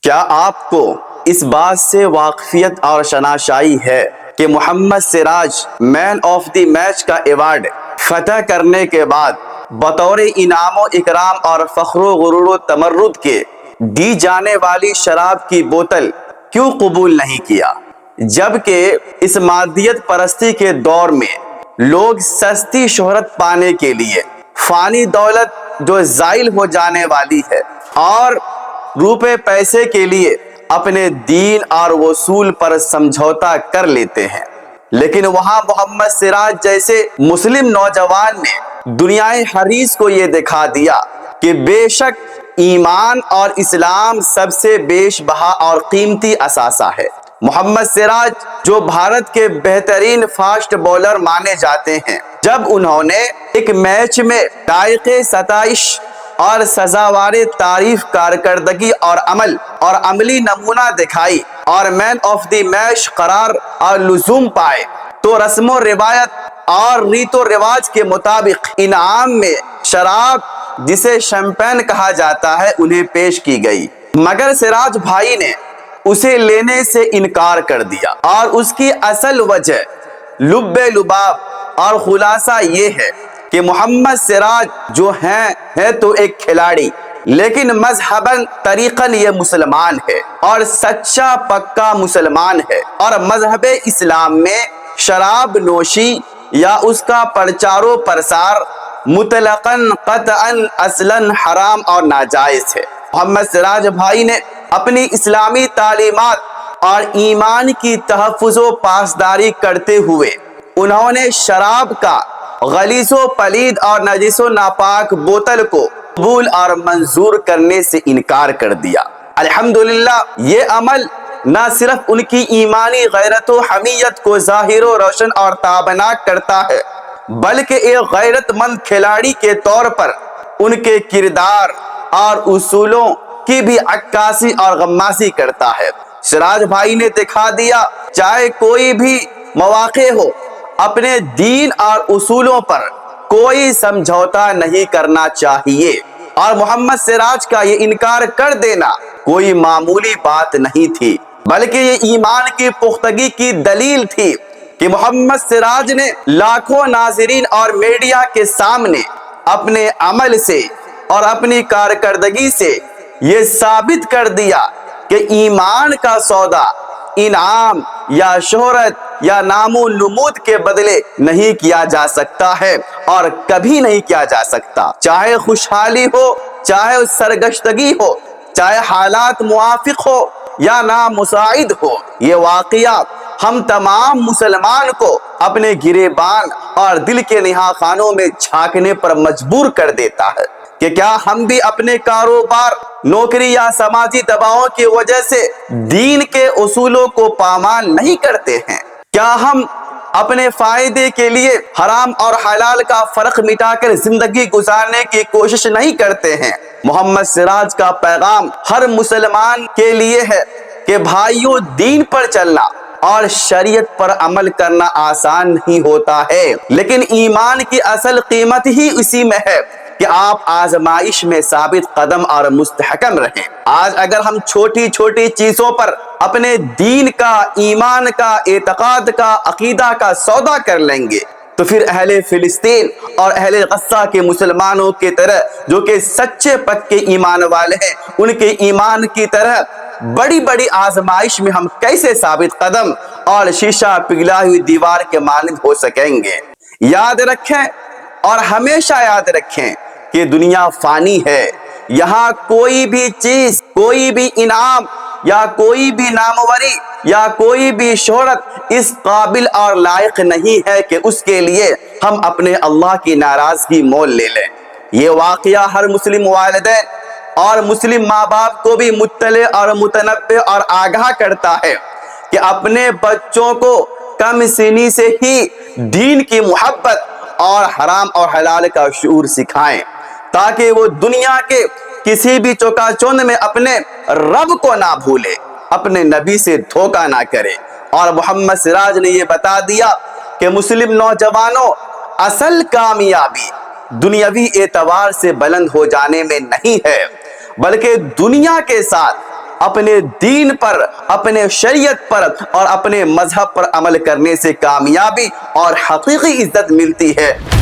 کیا آپ کو اس بات سے واقفیت اور شناسائی ہے کہ محمد سراج مین آف دی میچ کا ایوارڈ فتح کرنے کے بعد بطور انعام و اکرام اور فخر و غرور و تمرد کے دی جانے والی شراب کی بوتل کیوں قبول نہیں کیا، جبکہ اس مادیت پرستی کے دور میں لوگ سستی شہرت پانے کے لیے فانی دولت جو زائل ہو جانے والی ہے اور روپے پیسے کے لیے اپنے دین اور وصول پر سمجھوتا کر لیتے ہیں، لیکن وہاں محمد سراج جیسے مسلم نوجوان نے دنیائے حریص کو یہ دکھا دیا کہ بے شک ایمان اور اسلام سب سے بیش بہا اور قیمتی اثاثہ ہے۔ محمد سراج جو بھارت کے بہترین فاسٹ بولر مانے جاتے ہیں، جب انہوں نے ایک میچ میں لائق ستائش اور سزاوار تعریف کارکردگی اور عملی نمونہ دکھائی اور مین آف دی میچ قرار اور لزوم پائے تو رسم و روایت اور ریت و رواج کے مطابق انعام میں شراب جسے شیمپین کہا جاتا ہے انہیں پیش کی گئی، مگر سراج بھائی نے اسے لینے سے انکار کر دیا، اور اس کی اصل وجہ لب لباب اور خلاصہ یہ ہے کہ محمد سراج جو ہے تو ایک کھلاڑی، لیکن مذہباً طریقاً یہ مسلمان ہے اور سچا پکا مسلمان ہے، اور مذہب اسلام میں شراب نوشی یا اس کا پرچار و پرسار مطلقاً قطعاً اصلاً حرام اور ناجائز ہے۔ محمد سراج بھائی نے اپنی اسلامی تعلیمات اور ایمان کی تحفظ و پاسداری کرتے ہوئے انہوں نے شراب کا غلیظ و پلید اور نجس و ناپاک بوتل کو قبول اور منظور کرنے سے انکار کر دیا۔ الحمدللہ یہ عمل نہ صرف ان کی ایمانی غیرت و حمیت کو ظاہر و روشن اور تابناک کرتا ہے، بلکہ ایک غیرت مند کھلاڑی کے طور پر ان کے کردار اور اصولوں کی بھی عکاسی اور غمازی کرتا ہے۔ سراج بھائی نے دکھا دیا چاہے کوئی بھی مواقع ہو، اپنے دین اور اصولوں پر کوئی سمجھوتا نہیں کرنا چاہیے، اور محمد سراج کا یہ انکار کر دینا کوئی معمولی بات نہیں تھی، بلکہ یہ ایمان کی پختگی کی دلیل تھی کہ محمد سراج نے لاکھوں ناظرین اور میڈیا کے سامنے اپنے عمل سے اور اپنی کارکردگی سے یہ ثابت کر دیا کہ ایمان کا سودا انعام یا شہرت یا نام و نمود کے بدلے نہیں کیا جا سکتا ہے اور کبھی نہیں کیا جا سکتا، چاہے خوشحالی ہو، چاہے سرگشتگی ہو، چاہے حالات موافق ہو یا نامساعد ہو۔ یہ واقعہ ہم تمام مسلمان کو اپنے گریبان اور دل کے نہا خانوں میں جھانکنے پر مجبور کر دیتا ہے کہ کیا ہم بھی اپنے کاروبار، نوکری یا سماجی دباؤں کی وجہ سے دین کے اصولوں کو پامال نہیں کرتے ہیں؟ کیا ہم اپنے فائدے کے لیے حرام اور حلال کا فرق مٹا کر زندگی گزارنے کی کوشش نہیں کرتے ہیں؟ محمد سراج کا پیغام ہر مسلمان کے لیے ہے کہ بھائیوں، دین پر چلنا اور شریعت پر عمل کرنا آسان نہیں ہوتا ہے، لیکن ایمان کی اصل قیمت ہی اسی میں ہے کہ آپ آزمائش میں ثابت قدم اور مستحکم رہیں۔ آج اگر ہم چھوٹی چھوٹی چیزوں پر اپنے دین کا، ایمان کا، اعتقاد کا، عقیدہ کا سودا کر لیں گے تو پھر اہل فلسطین اور اہل غزہ کے مسلمانوں کی طرح جو کہ سچے پکے ایمان والے ہیں، ان کے ایمان کی طرح بڑی بڑی آزمائش میں ہم کیسے ثابت قدم اور شیشہ پگھلائی ہوئی دیوار کے مانند ہو سکیں گے؟ یاد رکھیں اور ہمیشہ یاد رکھیں کہ دنیا فانی ہے، یہاں کوئی بھی چیز، کوئی بھی انعام یا کوئی بھی ناموری یا کوئی بھی شہرت اس قابل اور لائق نہیں ہے کہ اس کے لیے ہم اپنے اللہ کی ناراضگی مول لے لیں۔ یہ واقعہ ہر مسلم والدین اور مسلم ماں باپ کو بھی مطلع اور متنبہ اور آگاہ کرتا ہے کہ اپنے بچوں کو کم سنی سے ہی دین کی محبت اور حرام اور حلال کا شعور سکھائیں، تاکہ وہ دنیا کے کسی بھی چوکا چوند میں اپنے رب کو نہ بھولے، اپنے نبی سے دھوکہ نہ کرے۔ اور محمد سراج نے یہ بتا دیا کہ مسلم نوجوانوں، اصل کامیابی دنیاوی اعتبار سے بلند ہو جانے میں نہیں ہے، بلکہ دنیا کے ساتھ اپنے دین پر، اپنے شریعت پر اور اپنے مذہب پر عمل کرنے سے کامیابی اور حقیقی عزت ملتی ہے۔